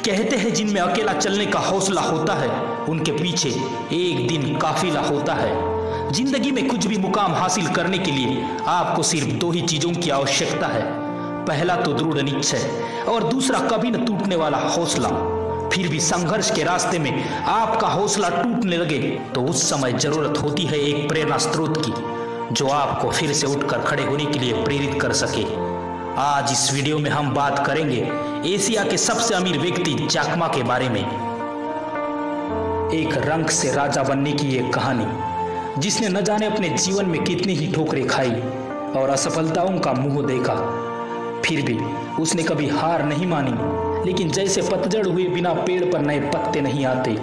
कहते हैं जिनमें अकेला चलने का हौसला होता है उनके पीछे एक दिन काफिला होता है। जिंदगी में कुछ भी मुकाम हासिल करने के लिए आपको सिर्फ दो ही चीजों की आवश्यकता है, पहला तो दृढ़ निश्चय और दूसरा कभी न टूटने वाला हौसला। फिर भी संघर्ष के रास्ते में आपका हौसला टूटने लगे तो उस समय जरूरत होती है एक प्रेरणा स्रोत की, जो आपको फिर से उठकर खड़े होने के लिए प्रेरित कर सके। आज इस वीडियो में हम बात करेंगे एशिया के सबसे अमीर व्यक्ति जैक मा के बारे में। एक रंक से राजा बनने की एक कहानी, जिसने न जाने अपने जीवन में कितनी ही ठोकरें खाई और असफलताओं का मुंह देखा, फिर भी उसने कभी हार नहीं मानी। लेकिन जैसे पतझड़ हुए बिना पेड़ पर नए पत्ते नहीं आते,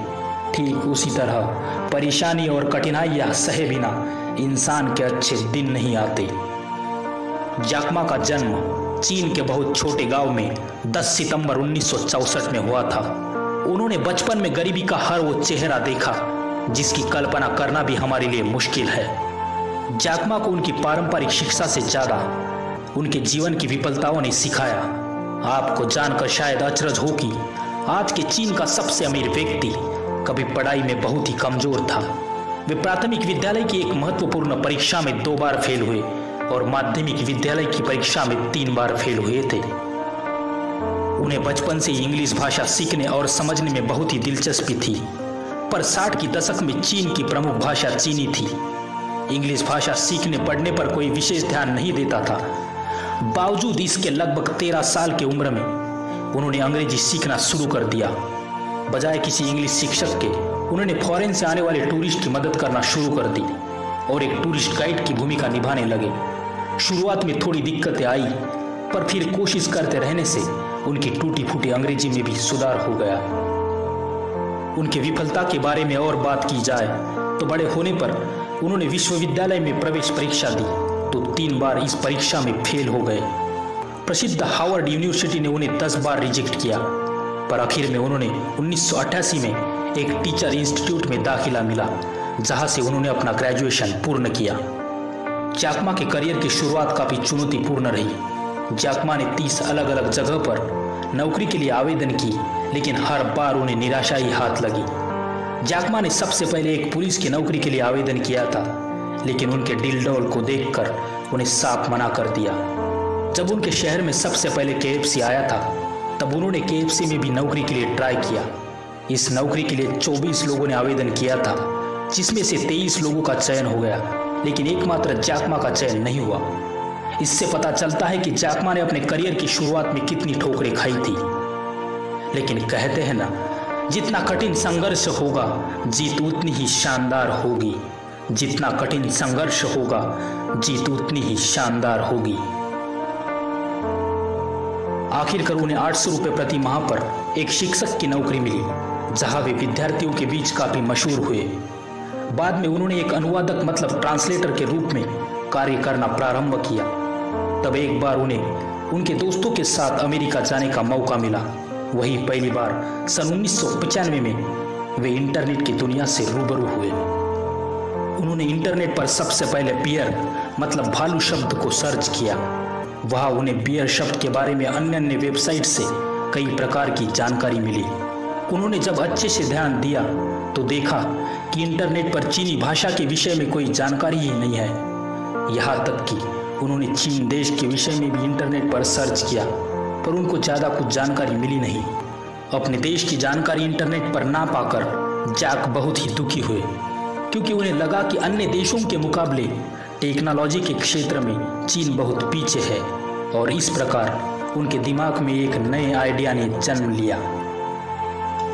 ठीक उसी तरह परेशानी और कठिनाइयां सहे बिना इंसान के अच्छे दिन नहीं आते। जैक मा का जन्म चीन के बहुत छोटे गांव में 10 सितंबर 1964 में हुआ था। उन्होंने बचपन में गरीबी का हर वो चेहरा देखा जिसकी कल्पना करना भी हमारे लिए मुश्किल है। जैक मा को उनकी पारंपरिक शिक्षा से ज्यादा उनके जीवन की विफलताओं ने सिखाया। आपको जानकर शायद अचरज हो कि आज के चीन का सबसे अमीर व्यक्ति कभी पढ़ाई में बहुत ही कमजोर था। वे प्राथमिक विद्यालय की एक महत्वपूर्ण परीक्षा में 2 बार फेल हुए और माध्यमिक विद्यालय की परीक्षा में 3 बार फेल हुए थे। उन्हें बचपन से ही इंग्लिश भाषा सीखने और समझने में बहुत ही दिलचस्पी थी, पर 60 के दशक में चीन की प्रमुख भाषा चीनी थी। इंग्लिश भाषा सीखने पढ़ने पर कोई विशेष ध्यान नहीं देता था। बावजूद इसके लगभग 13 साल की उम्र में उन्होंने अंग्रेजी सीखना शुरू कर दिया। बजाय किसी इंग्लिश शिक्षक के उन्होंने फॉरेन से आने वाले टूरिस्ट की मदद करना शुरू कर दी और एक टूरिस्ट गाइड की भूमिका निभाने लगे। शुरुआत में थोड़ी दिक्कतें आई, पर फिर कोशिश करते रहने से उनकी टूटी फूटी अंग्रेजी में भी सुधार हो गया। उनके विफलता के बारे में और बात की जाए तो बड़े होने पर उन्होंने विश्वविद्यालय में प्रवेश परीक्षा दी तो 3 बार इस परीक्षा में फेल हो गए। प्रसिद्ध हार्वर्ड यूनिवर्सिटी ने उन्हें 10 बार रिजेक्ट किया, पर आखिर में उन्होंने 1988 में एक टीचर इंस्टीट्यूट में दाखिला मिला, जहां से उन्होंने अपना ग्रेजुएशन पूर्ण किया। जैक मा के करियर की शुरुआत काफी चुनौतीपूर्ण रही। जैक मा ने 30 अलग अलग जगह पर नौकरी के लिए आवेदन की, लेकिन हर बार उन्हें निराशा ही हाथ लगी। जैक मा ने सबसे पहले एक पुलिस की नौकरी के लिए आवेदन किया था, लेकिन उनके डील डॉल को देखकर उन्हें साफ मना कर दिया। जब उनके शहर में सबसे पहले KFC आया था, तब उन्होंने KFC में भी नौकरी के लिए ट्राई किया। इस नौकरी के लिए 24 लोगों ने आवेदन किया था, जिसमें से 23 लोगों का चयन हो गया, लेकिन एकमात्र जैक मा का चयन नहीं हुआ। इससे पता चलता है कि जैक मा ने अपने करियर की शुरुआत में कितनी ठोकरें खाई थी। लेकिन कहते हैं ना, जितना कठिन संघर्ष होगा जीत उतनी ही शानदार होगी। जितना कठिन संघर्ष होगा जीत उतनी ही शानदार होगी। आखिरकार उन्हें 800 रुपये प्रति माह पर एक शिक्षक की नौकरी मिली, जहां वे विद्यार्थियों के बीच काफी मशहूर हुए। बाद में उन्होंने एक अनुवादक मतलब ट्रांसलेटर के रूप में कार्य करना प्रारंभ किया। तब एक बार उन्हें उनके दोस्तों के साथ अमेरिका जाने का मौका मिला। वही पहली बार सन 1995 में वे इंटरनेट की दुनिया से रूबरू हुए। उन्होंने इंटरनेट पर सबसे पहले बियर मतलब भालू शब्द को सर्च किया। वहां उन्हें बियर शब्द के बारे में अन्य वेबसाइट से कई प्रकार की जानकारी मिली। उन्होंने जब अच्छे से ध्यान दिया तो देखा कि इंटरनेट पर चीनी भाषा के विषय में कोई जानकारी ही नहीं है। यहाँ तक कि उन्होंने चीन देश के विषय में भी इंटरनेट पर सर्च किया, पर उनको ज़्यादा कुछ जानकारी मिली नहीं। अपने देश की जानकारी इंटरनेट पर ना पाकर जैक बहुत ही दुखी हुए, क्योंकि उन्हें लगा कि अन्य देशों के मुकाबले टेक्नोलॉजी के क्षेत्र में चीन बहुत पीछे है। और इस प्रकार उनके दिमाग में एक नए आइडिया ने जन्म लिया।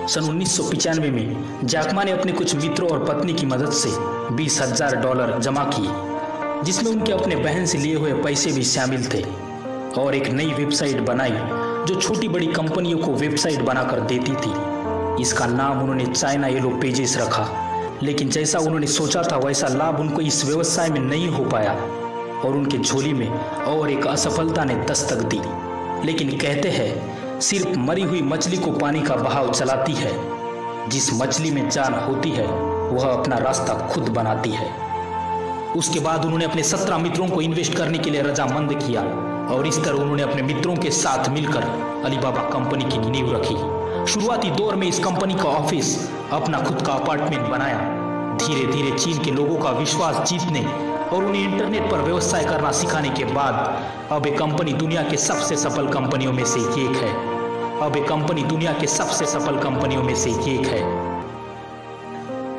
सन 1995 में जैक मा ने अपने कुछ मित्रों और पत्नी की मदद से $20,000 जमा किए, जिसमें उनके अपने बहन से लिए हुए पैसे भी शामिल थे, और एक नई वेबसाइट बनाई जो छोटी बड़ी कंपनियों को वेबसाइट बनाकर देती थी। इसका नाम उन्होंने चाइना येलो पेजेस रखा, लेकिन जैसा उन्होंने सोचा था वैसा लाभ उनको इस व्यवसाय में नहीं हो पाया और उनके झोली में और एक असफलता ने दस्तक दी। लेकिन कहते हैं सिर्फ मरी हुई मछली को पानी का बहाव चलाती है। जिस मछली में जान होती है वह अपना रास्ता खुद बनाती है। उसके बाद उन्होंने अपने 17 मित्रों को इन्वेस्ट करने के लिए रजामंद किया और इस तरह उन्होंने अपने मित्रों के साथ मिलकर अलीबाबा कंपनी की नींव रखी। शुरुआती दौर में इस कंपनी का ऑफिस अपना खुद का अपार्टमेंट बनाया। धीरे धीरे चीन के लोगों का विश्वास जीतने और उन्हें इंटरनेट पर व्यवसाय करना सिखाने के बाद अब ये कंपनी दुनिया के सबसे सफल कंपनियों में से एक है। अब ये कंपनी दुनिया के सबसे सफल कंपनियों में से एक है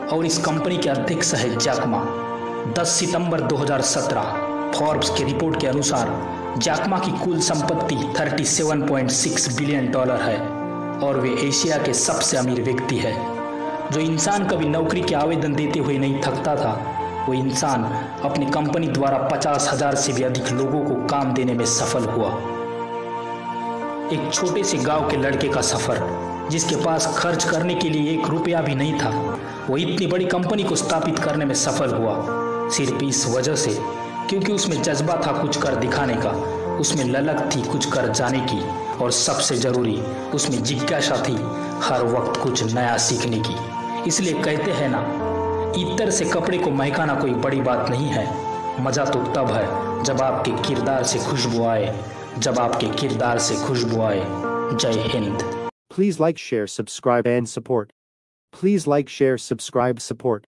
और इस कंपनी के अध्यक्ष है जैक मा। 10 सितंबर 2017 फॉर्ब्स की रिपोर्ट के अनुसार जैक मा की कुल संपत्ति $37.6 बिलियन है और वे एशिया के सबसे अमीर व्यक्ति है। जो इंसान कभी नौकरी के आवेदन देते हुए नहीं थकता था, वो इंसान अपनी कंपनी द्वारा 50,000 से भी अधिक लोगों को काम देने में सफल हुआ। एक छोटे से गांव के लड़के का सफर, जिसके पास खर्च करने के लिए 1 रुपया भी नहीं था, वो इतनी बड़ी कंपनी को स्थापित करने में सफल हुआ। सिर्फ इस वजह से क्योंकि उसमें जज्बा था कुछ कर दिखाने का, उसमें ललक थी कुछ कर जाने की और सबसे जरूरी उसमें जिज्ञासा थी हर वक्त कुछ नया सीखने की। इसलिए कहते हैं ना, इत्र से कपड़े को महकाना कोई बड़ी बात नहीं है। मजा तो तब है जब आपके किरदार से खुशबू आए, जब आपके किरदार से खुशबू आए। जय Hind. Please like, share, subscribe and support. Please like, share, subscribe, support.